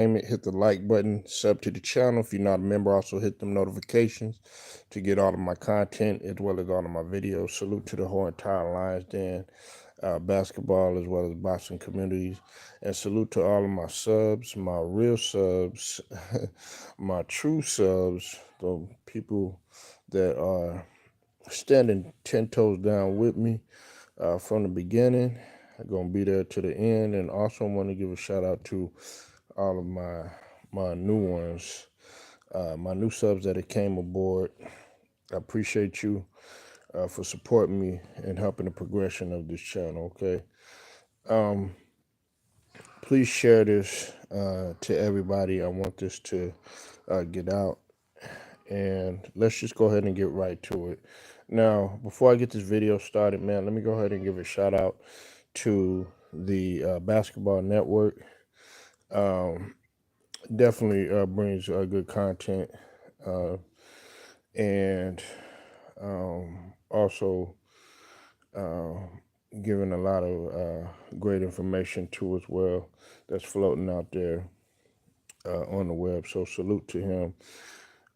hit the like button, sub to the channel. If you're not a member, also hit them notifications to get all of my content as well as all of my videos. Salute to the whole entire Lions Den basketball as well as boxing communities. And salute to all of my subs, my real subs, my true subs, the people that are standing 10 toes down with me from the beginning. I'm going to be there to the end. And also want to give a shout out to all of my new ones, my new subs that came aboard. I appreciate you for supporting me and helping the progression of this channel. Okay, um, please share this to everybody. I want this to get out, and let's just go ahead and get right to it. Now, before I get this video started, man, let me go ahead and give a shout out to the Basketball Network. Um, Definitely brings good content and also uh, giving a lot of great information too as well that's floating out there on the web. So salute to him.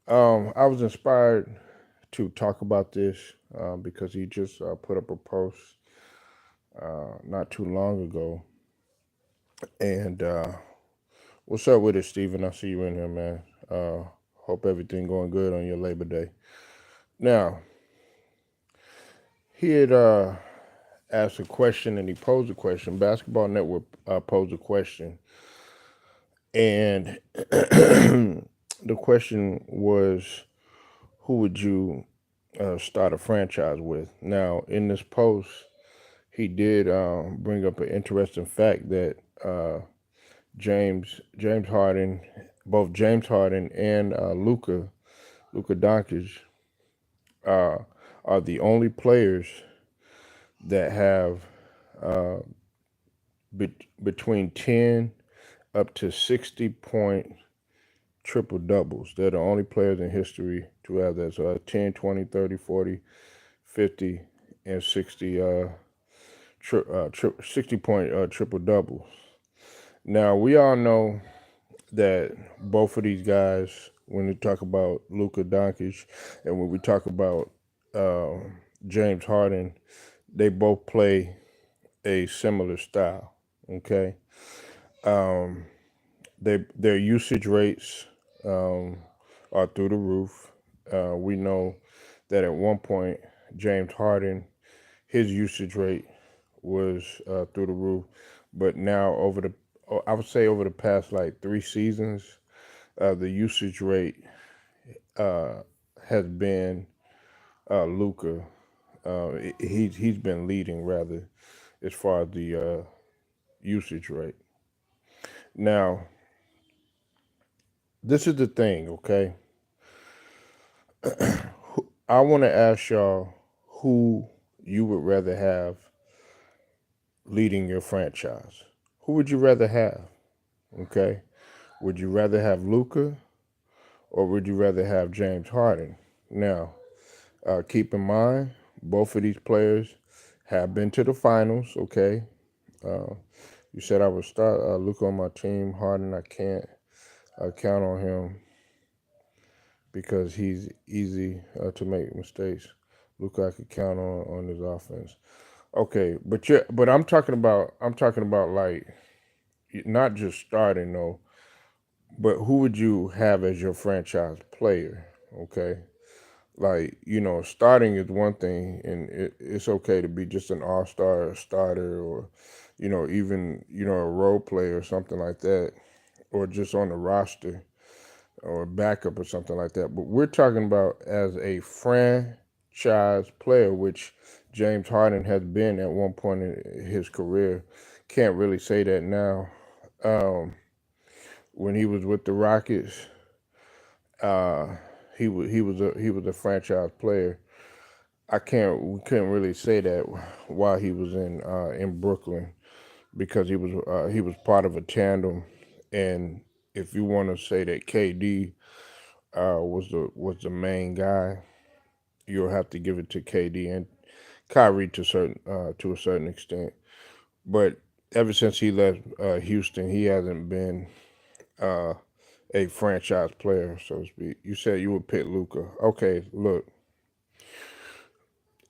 I was inspired to talk about this because he just put up a post not too long ago. And what's up with it, Steven? I see you in here, man. Hope everything going good on your Labor Day. Now, he had asked a question and he posed a question. Basketball Network posed a question. And the question was, who would you start a franchise with? Now, in this post, he did bring up an interesting fact that James Harden, both James Harden and Luka Doncic, uh, are the only players that have uh, between 10 up to 60-point triple doubles. They're the only players in history to have that. So 10, 20, 30, 40, 50, and 60, 60-point triple doubles. Now, we all know that both of these guys, when we talk about Luka Doncic and when we talk about uh, James Harden, they both play a similar style. Okay, um, their usage rates are through the roof. We know that at one point James Harden, his usage rate was through the roof, but now I would say over the past like 3 seasons, the usage rate uh, has been Luka. He's been leading rather as far as the usage rate. Now, this is the thing, okay? I want to ask y'all who you would rather have leading your franchise. Who would you rather have? Okay, would you rather have Luka or would you rather have James Harden? Now, keep in mind, both of these players have been to the finals. Okay, uh, you said I would start Luka on my team. Harden, I can't count on him because he's easy to make mistakes. Luka, I could count on his offense. Okay, but I'm talking about like not just starting though, but who would you have as your franchise player? Okay, like starting is one thing, and it's okay to be just an all-star starter, or even a role player or something like that, or just on the roster or backup or something like that. But we're talking about as a franchise player, which James Harden has been at one point in his career. Can't really say that now. Um, when he was with the Rockets, uh, he was a franchise player. We couldn't really say that while he was in Brooklyn because he was part of a tandem, and if you want to say that KD was the main guy, you'll have to give it to KD and Kyrie to a certain extent. But ever since he left Houston, he hasn't been uh, a franchise player, so to speak. You said you would pick Luka. Okay, look,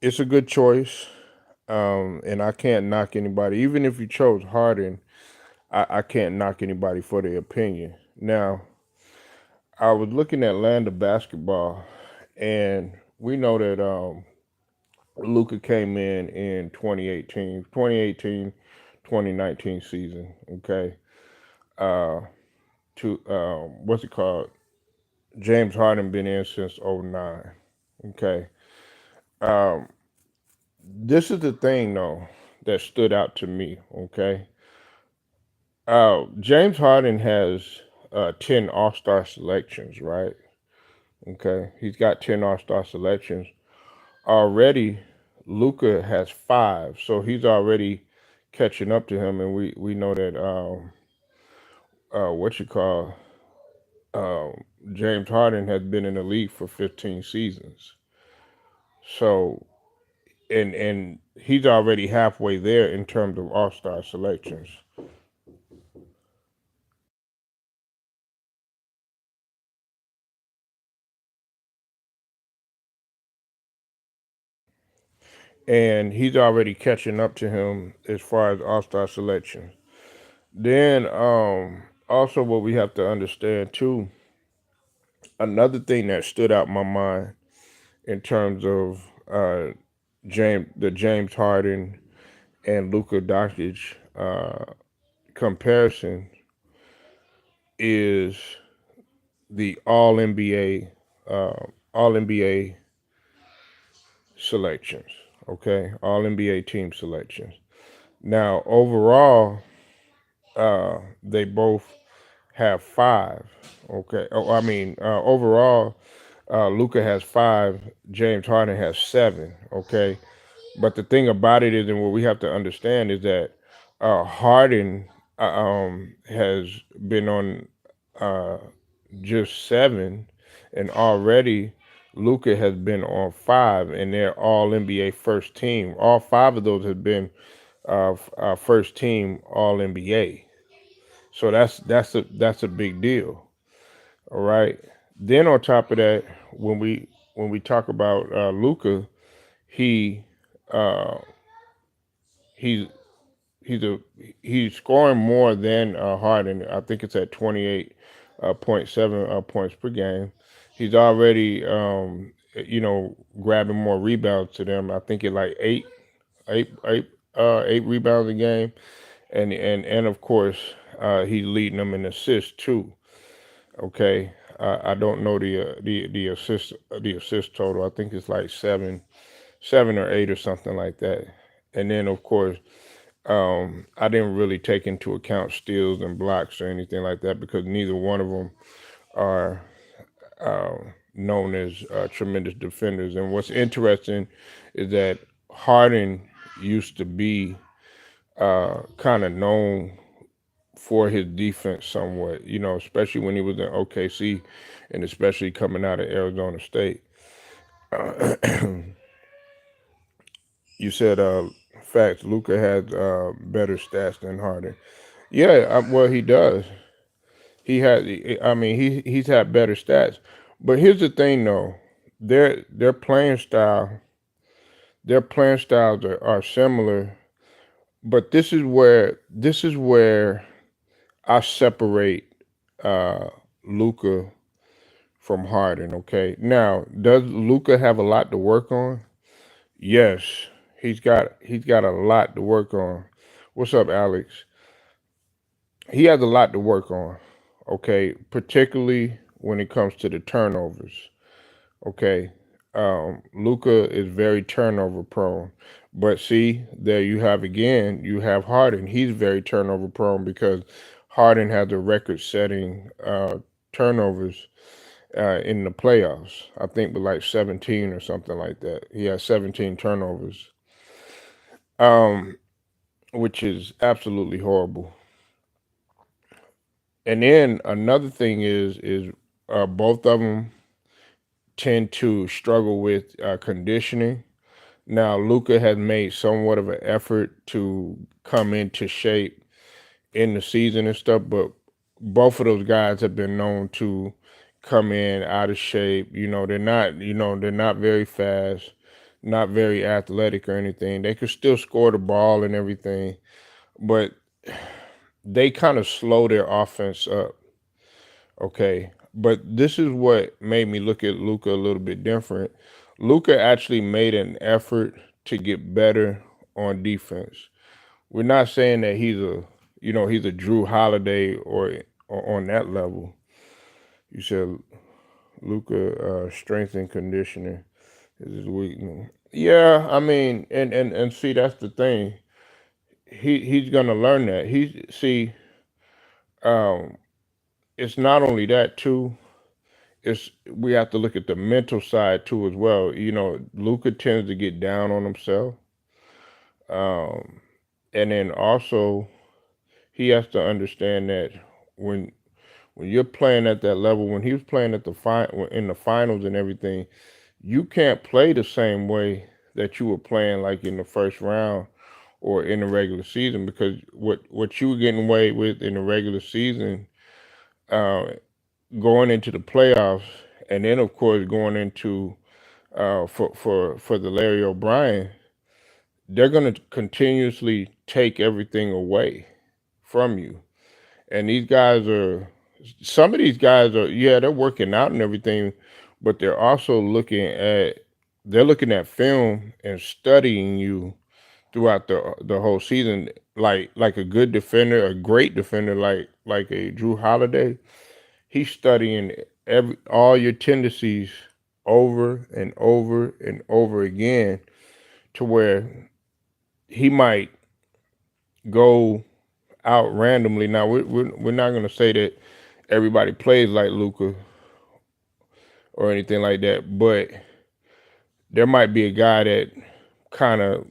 it's a good choice, and I can't knock anybody. Even if you chose Harden, I can't knock anybody for their opinion. Now, I was looking at Atlanta basketball, and we know that Luka came in 2018, 2019 season. Okay, uh, to what's it called? James Harden been in since '09. Okay, um, this is the thing though that stood out to me. Okay, James Harden has 10 All Star selections, right? Okay, he's got 10 All Star selections already. Luca has five, so he's already catching up to him, and we know that what you call James Harden has been in the league for 15 seasons. So and he's already halfway there in terms of All Star selections. And he's already catching up to him as far as All Star selections. Then also what we have to understand too, another thing that stood out in my mind in terms of James Harden and Luka Doncic comparison is the All NBA selections. Okay, All NBA team selections. Now overall, they both have five. Okay, oh, I mean overall, Luca has five. James Harden has seven. Okay, but the thing about it is, and what we have to understand is that Harden has been on uh, just seven, and already Luca has been on five, and they're all NBA first team. All five of those have been first team All NBA. So that's a big deal. All right. Then on top of that, when we talk about Luca, he uh, he's he's a he's scoring more than Harden. I think it's at 28.7 points per game. He's already grabbing more rebounds to them. I think it like eight rebounds a game, and of course he's leading them in assists too. Okay, I don't know the assist total. I think it's like seven or eight or something like that. And then of course I didn't really take into account steals and blocks or anything like that because neither one of them are uh, known as tremendous defenders. And what's interesting is that Harden used to be kind of known for his defense somewhat, especially when he was in OKC and especially coming out of Arizona State. Uh, you said facts. Luca has better stats than Harden. Yeah, well, he does. He has. I mean, he's had better stats. But here's the thing, though. Their playing style, their playing styles are similar. But this is where I separate uh, Luca from Harden. Okay. Now, does Luca have a lot to work on? Yes, he's got a lot to work on. What's up, Alex? He has a lot to work on. Okay, particularly when it comes to the turnovers. Okay, Luca is very turnover prone. But see, there you have again. You have Harden. He's very turnover prone because Harden has a record-setting turnovers in the playoffs. I think with like 17 or something like that. He has 17 turnovers, um, which is absolutely horrible. And then another thing is both of them tend to struggle with conditioning. Now, Luca has made somewhat of an effort to come into shape in the season and stuff, but both of those guys have been known to come in out of shape. They're not very fast, not very athletic or anything. They could still score the ball and everything, but they kind of slow their offense up. Okay. But this is what made me look at Luka a little bit different. Luka actually made an effort to get better on defense. We're not saying that he's a Drew Holiday or on that level. You said Luka strength and conditioning is his weakness. Yeah, I mean, and see that's the thing. He's gonna learn that. Um, it's not only that too. It's we have to look at the mental side too as well. Luka tends to get down on himself, um, and then also he has to understand that when when you're playing at that level, when he was playing at in the finals and everything, you can't play the same way that you were playing like in the first round or in the regular season because what you were getting away with in the regular season, uh, going into the playoffs, and then of course going into for the Larry O'Brien, they're going to continuously take everything away from you. And some of these guys are, yeah, they're working out and everything, but they're looking at film and studying you throughout the whole season, like a good defender, a great defender, like a Drew Holiday. He's studying all your tendencies over and over and over again to where he might go out randomly. Now we're not going to say that everybody plays like Luka or anything like that, but there might be a guy that kind of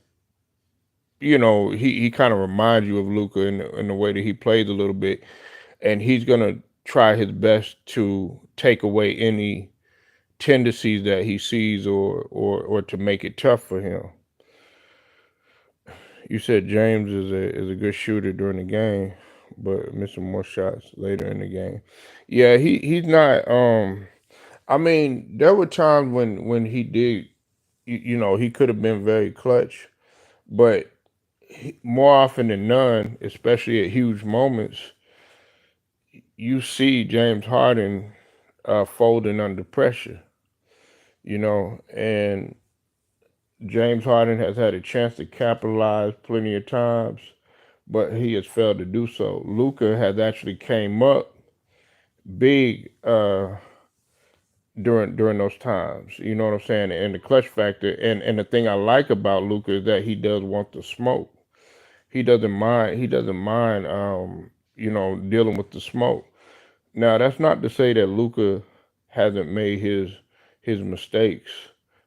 he kind of reminds you of Luka in the way that he plays a little bit, and he's gonna try his best to take away any tendencies that he sees or to make it tough for him. You said James is a good shooter during the game, but missing more shots later in the game. Yeah, he's not. I mean, there were times when he did. He could have been very clutch, but more often than none, especially at huge moments, you see James Harden folding under pressure. And James Harden has had a chance to capitalize plenty of times, but he has failed to do so. Luka has actually came up big during those times. You know what I'm saying? And the clutch factor, and the thing I like about Luka is that he does want the smoke. He doesn't mind. He doesn't mind. Dealing with the smoke. Now that's not to say that Luka hasn't made his mistakes,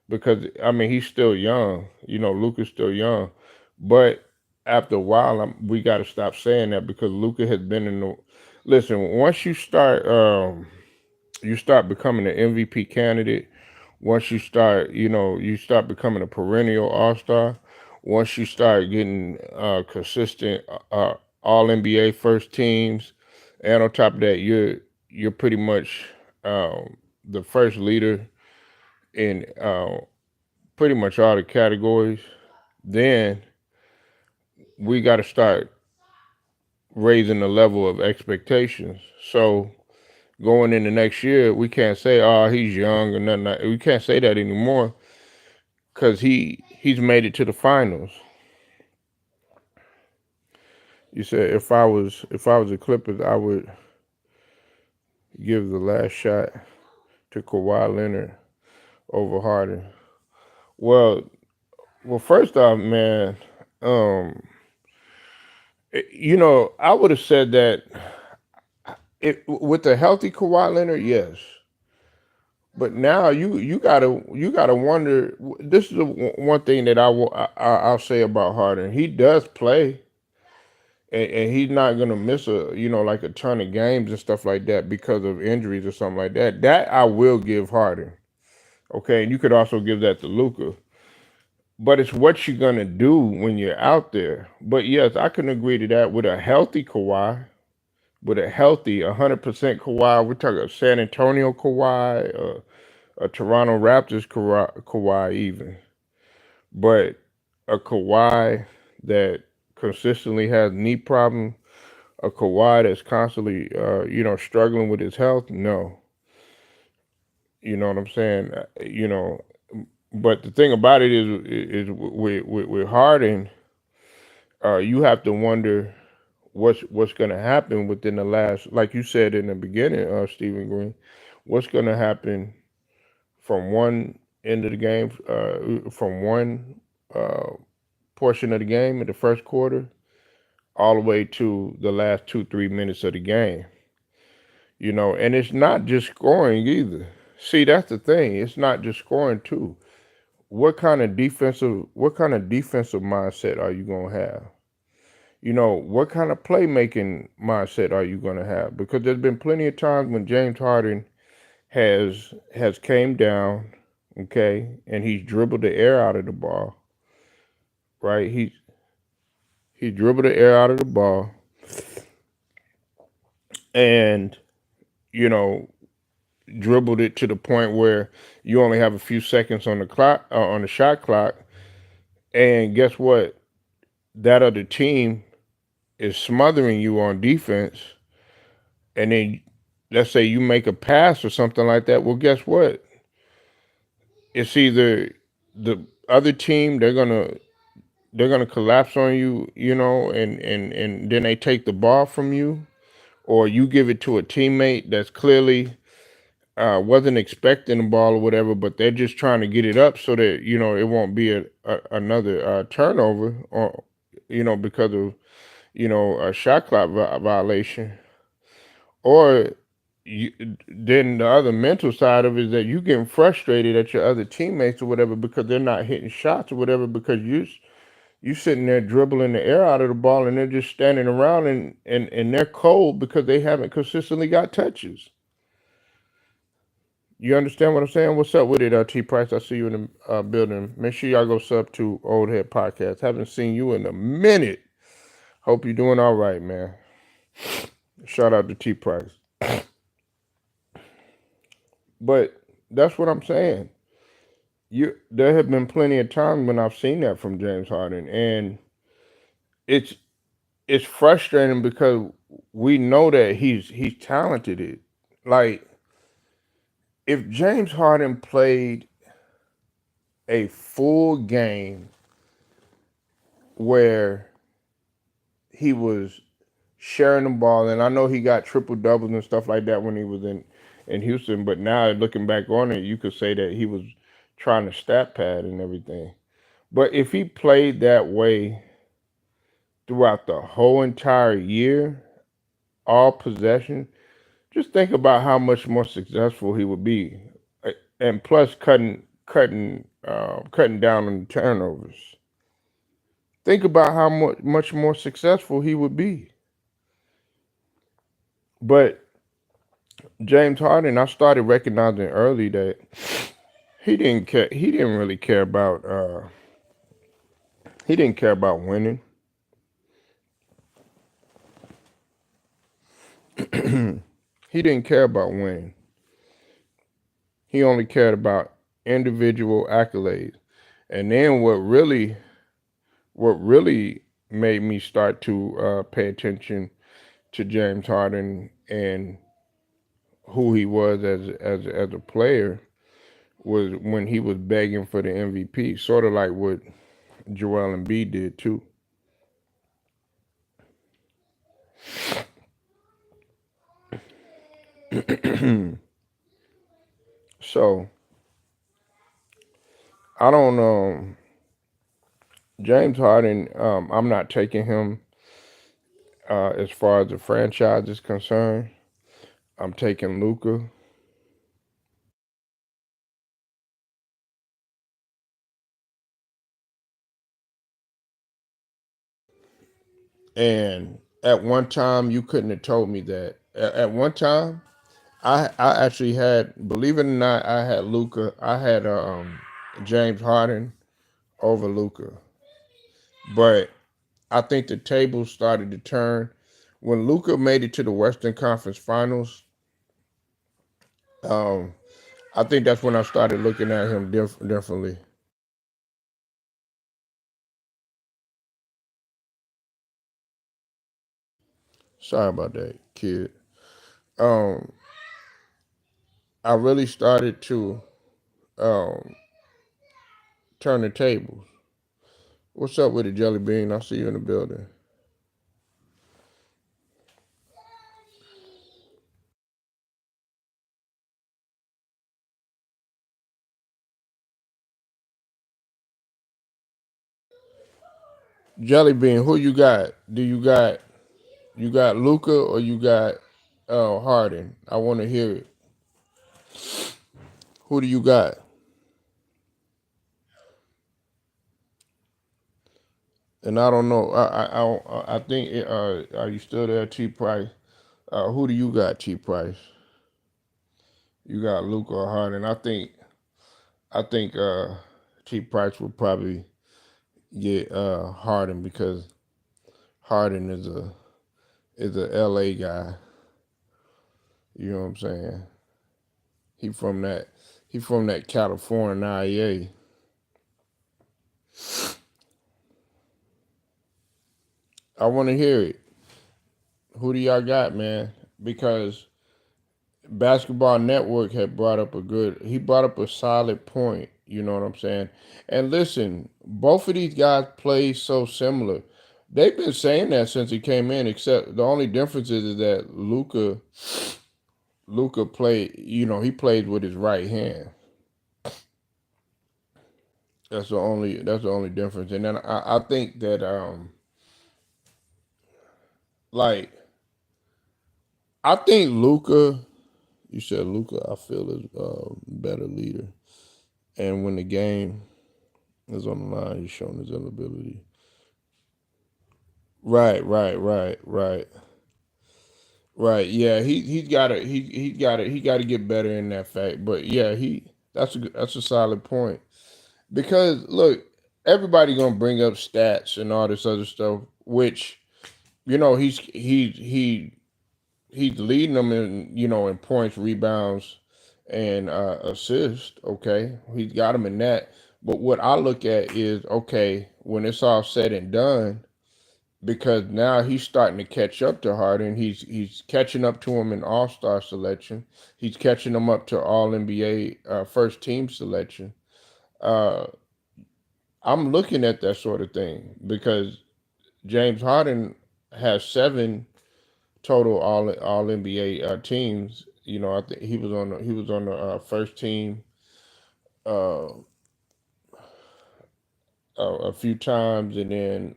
because I mean he's still young. Luka's still young, but after a while, we got to stop saying that because Luka has been in the. Listen, once you start becoming an MVP candidate. Once you start becoming a perennial All Star. Once you start getting consistent All NBA first teams, and on top of that, you're pretty much the first leader in pretty much all the categories. Then we got to start raising the level of expectations. So going into next year, we can't say, "Oh, he's young" or nothing. We can't say that anymore because he's made it to the finals. You said if I was the Clippers, I would give the last shot to Kawhi Leonard over Harden. Well, first off, man, um, I would have said that with the healthy Kawhi Leonard, yes. But now you gotta wonder. This is the one thing that I'll say about Harden. He does play, and he's not gonna miss like a ton of games and stuff like that because of injuries or something like that. That I will give Harden. Okay, and you could also give that to Luka. But it's what you're gonna do when you're out there. But yes, I can agree to that with a healthy Kawhi. with a healthy 100% Kawhi. We're talking a San Antonio Kawhi, a Toronto Raptors Kawhi even, but a Kawhi that consistently has knee problems, a Kawhi that's constantly, struggling with his health. No, you know what I'm saying. But the thing about it is with Harden, you have to wonder what's going to happen within the last, like you said in the beginning, Stephen Green, what's going to happen from one end of the game, from one uh, portion of the game in the first quarter, all the way to the last 2-3 minutes of the game. And it's not just scoring either. See, that's the thing. It's not just scoring too. What kind of defensive mindset are you gonna have? What kind of playmaking mindset are you gonna have? Because there's been plenty of times when James Harden has came down, okay, and he's dribbled the air out of the ball, right? He dribbled the air out of the ball, and you know dribbled it to the point where you only have a few seconds on the clock, on the shot clock, and guess what? That other team is smothering you on defense, and then let's say you make a pass or something like that. Well, guess what? It's either the other team they're gonna collapse on you, and then they take the ball from you, or you give it to a teammate that's clearly wasn't expecting the ball or whatever, but they're just trying to get it up so that it won't be another turnover, or because of a shot clock violation, or then the other mental side of it is that you getting frustrated at your other teammates or whatever because they're not hitting shots or whatever because you sitting there dribbling the air out of the ball and they're just standing around and they're cold because they haven't consistently got touches. You understand what I'm saying? What's up with it, T Price? I see you in the building. Make sure y'all go sub to Old Head Podcast. Haven't seen you in a minute. Hope you're doing all right, man. Shout out to T Price. But that's what I'm saying. There have been plenty of times when I've seen that from James Harden, and it's frustrating because we know that he's talented. It like if James Harden played a full game where he was sharing the ball, and I know he got triple doubles and stuff like that when he was in Houston, but now looking back on it, you could say that he was trying to stat pad and everything. But if he played that way throughout the whole entire year, all possession, just think about how much more successful he would be, and plus cutting down on the turnovers. Think about how much more successful he would be. But James Harden, I started recognizing early that he didn't care. He didn't really care about. He didn't care about winning. He didn't care about winning. He only cared about individual accolades. And then what really made me start to pay attention to James Harden and who he was as a player was when he was begging for the MVP, sort of like what Joel Embiid did too. So I don't know. James Harden, I'm not taking him as far as the franchise is concerned. I'm taking Luka. And at one time, you couldn't have told me that. At one time, I actually had, believe it or not, I had Luka. I had James Harden over Luka. But I think the tables started to turn when Luka made it to the Western Conference Finals, um, I think that's when I started looking at him differently. Sorry about that, kid. Um, I really started to um, turn the tables. What's up with it, Jelly Bean? I see you in the building. Jelly Bean, who you got? Do you got Luka or you got Harden? I want to hear it. Who do you got? And I don't know. I think are you still there, T Price? Who do you got, T Price? You got Luka or Harden? I think T Price will probably get Harden because Harden is a LA guy. You know what I'm saying? He from that he from that California IA. I want to hear it. Who do y'all got, man? Because Basketball Network had brought up he brought up a solid point. You know what I'm saying? And listen, both of these guys play so similar. They've been saying that since he came in, except the only difference is that Luca play, he plays with his right hand. That's the only difference. And then I think that like I think Luca, you said Luca, I feel is a better leader. And when the game is on the line, he's showing his ability. Right. Right. Yeah, he's gotta he gotta get better in that fact. But yeah, that's a solid point. Because look, everybody gonna bring up stats and all this other stuff, which he's leading them in points, rebounds, and assists. Okay, he's got them in that. But what I look at is okay when it's all said and done, because now he's starting to catch up to Harden. He's catching up to him in All Star selection. He's catching him up to All NBA first team selection. Uh, I'm looking at that sort of thing because James Harden has 7 total All NBA teams. I think he was on the first team uh, a few times, and then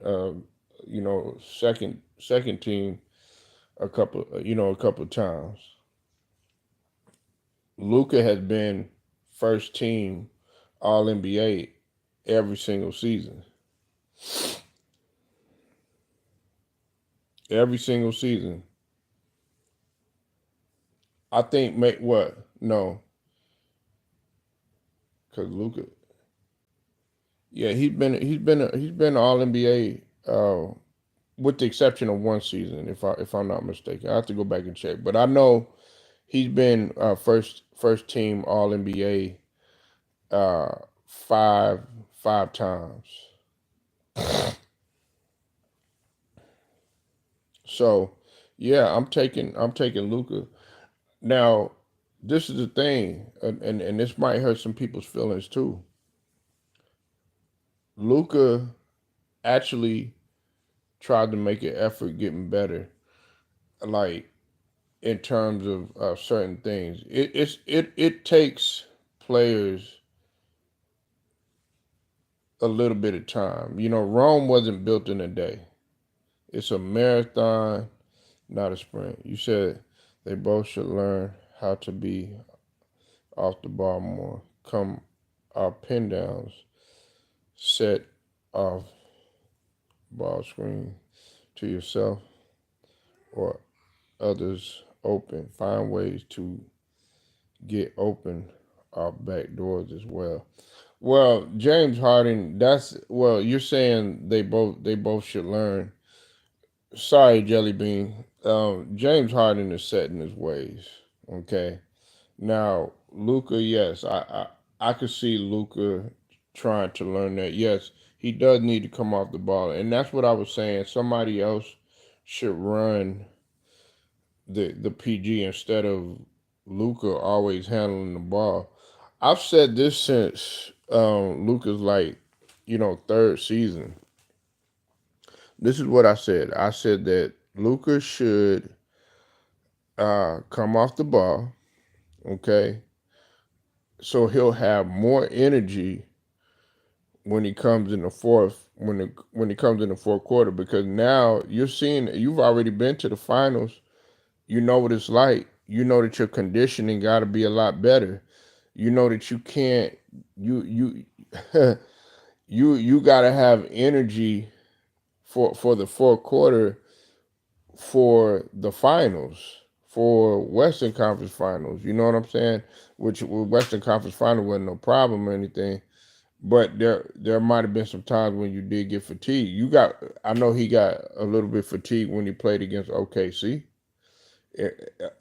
second team a couple of times. Luca has been first team All NBA every single season. Every single season. I think make what? No, because Luca. Yeah, he's been All NBA with the exception of one season, if I'm not mistaken. I have to go back and check, but I know he's been first team All NBA five times. So yeah, I'm taking Luca. Now, this is the thing, and this might hurt some people's feelings too. Luca actually tried to make an effort getting better, like in terms of certain things. It takes players a little bit of time. Rome wasn't built in a day. It's a marathon, not a sprint. You said they both should learn how to be off the ball more. Come our pin downs, set off ball screen to yourself or others open. Find ways to get open off back doors as well. Well, James Harden, you're saying they both should learn. Sorry, Jelly Bean. James Harden is set in his ways. Okay. Now, Luka, yes, I could see Luka trying to learn that. Yes, he does need to come off the ball, and that's what I was saying. Somebody else should run the PG instead of Luka always handling the ball. I've said this since Luka's like, third season. This is what I said. I said that Luka should come off the ball, okay, so he'll have more energy when he comes in the fourth quarter, because now you've already been to the finals. You know what it's like. You know that your conditioning got to be a lot better. You know that you can't you you got to have energy for the fourth quarter, for the finals, for Western Conference Finals. You know what I'm saying? Which with Western Conference Final wasn't no problem or anything. But there might have been some times when you did get fatigued. I know he got a little bit fatigued when he played against OKC,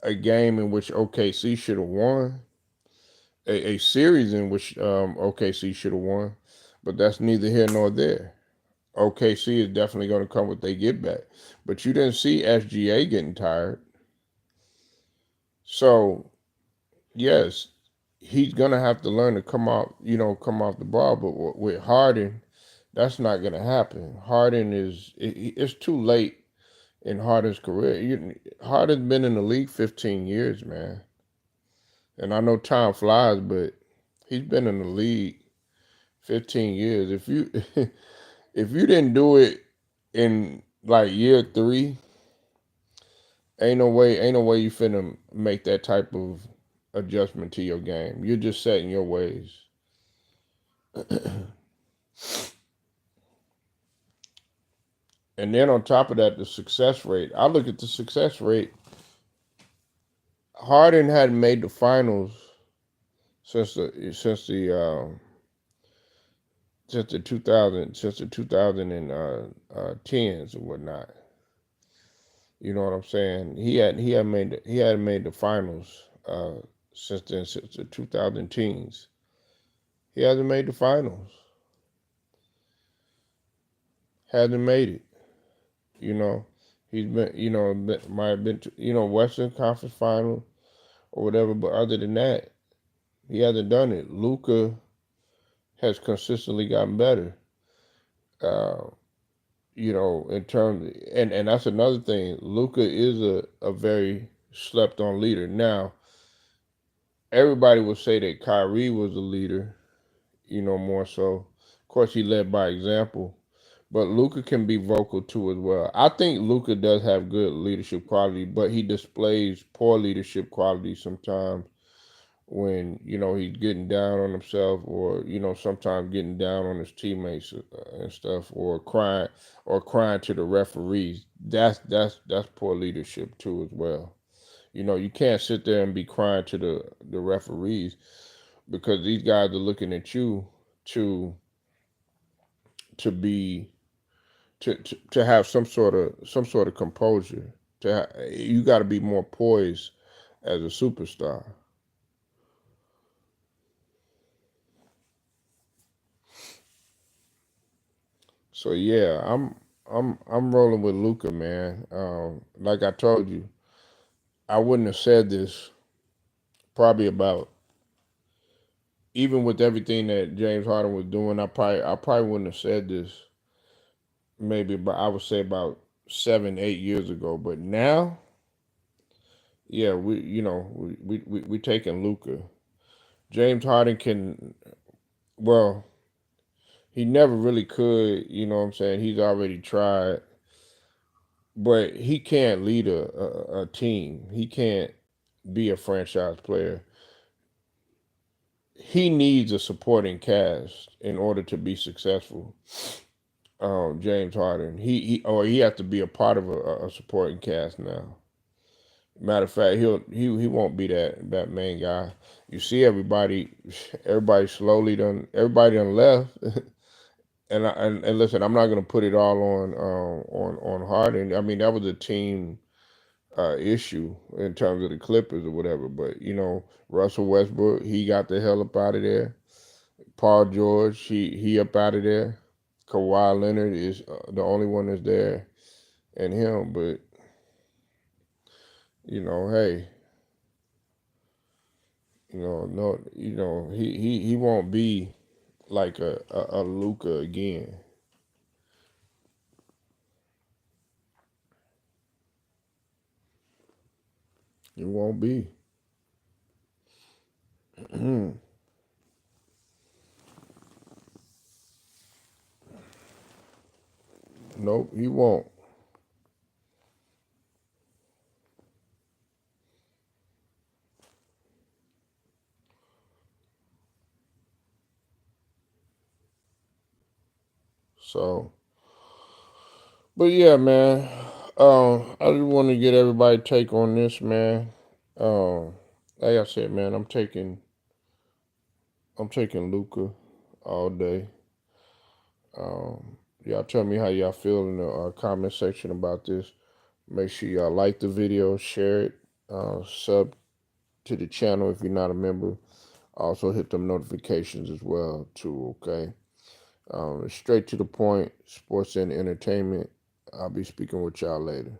a game in which OKC should have won, a series in which OKC should have won. But that's neither here nor there. OKC is definitely going to come with their get back. But you didn't see SGA getting tired. So yes, he's gonna have to learn to come off the ball. But with Harden, that's not gonna happen. It's too late in Harden's career. Harden's been in the league 15 years, man. And I know time flies, but he's been in the league 15 years. If you if you didn't do it in like year three, ain't no way you finna make that type of adjustment to your game. You're just set in your ways. And then on top of that, the success rate. I look at the success rate. Harden hadn't made the finals since the 2000 and tens and whatnot. You know what I'm saying? He hadn't made the finals since then, since the 2000 teens. He hasn't made the finals. Hasn't made it. You know, he's been might have been to, Western Conference Final or whatever, but other than that, he hasn't done it. Luka has consistently gotten better. Uh, in terms, and that's another thing. Luka is a very slept on leader. Now, everybody would say that Kyrie was a leader, more so. Of course, he led by example, but Luka can be vocal too as well. I think Luka does have good leadership quality, but he displays poor leadership quality sometimes when he's getting down on himself, or sometimes getting down on his teammates and stuff, or crying to the referees. That's poor leadership too as well. You can't sit there and be crying to the referees, because these guys are looking at you to be to have some sort of composure. You got to be more poised as a superstar. So yeah, I'm rolling with Luca, man. Like I told you, I wouldn't have said this probably about, even with everything that James Harden was doing. I probably wouldn't have said this maybe, but I would say about 7, 8 years ago. But now, yeah, we taking Luca. James Harden can, well, he never really could. You know what I'm saying? He's already tried, but he can't lead a team. He can't be a franchise player. He needs a supporting cast in order to be successful. James Harden, he has to be a part of a supporting cast now. Matter of fact, he won't be that main guy. You see everybody slowly done everybody done left. And listen, I'm not gonna put it all on Harden. I mean, that was a team issue in terms of the Clippers or whatever. But Russell Westbrook, he got the hell up out of there. Paul George, he up out of there. Kawhi Leonard is the only one that's there, and him. But hey, no, he won't be like a Luka again. He won't be. Nope, he won't. So, but yeah, man. I just want to get everybody take on this, man. Um, like I said, man, I'm taking Luka all day. Y'all tell me how y'all feel in the comment section about this. Make sure y'all like the video, share it, sub to the channel if you're not a member. Also hit them notifications as well too. Okay. Straight to the point, sports and entertainment. I'll be speaking with y'all later.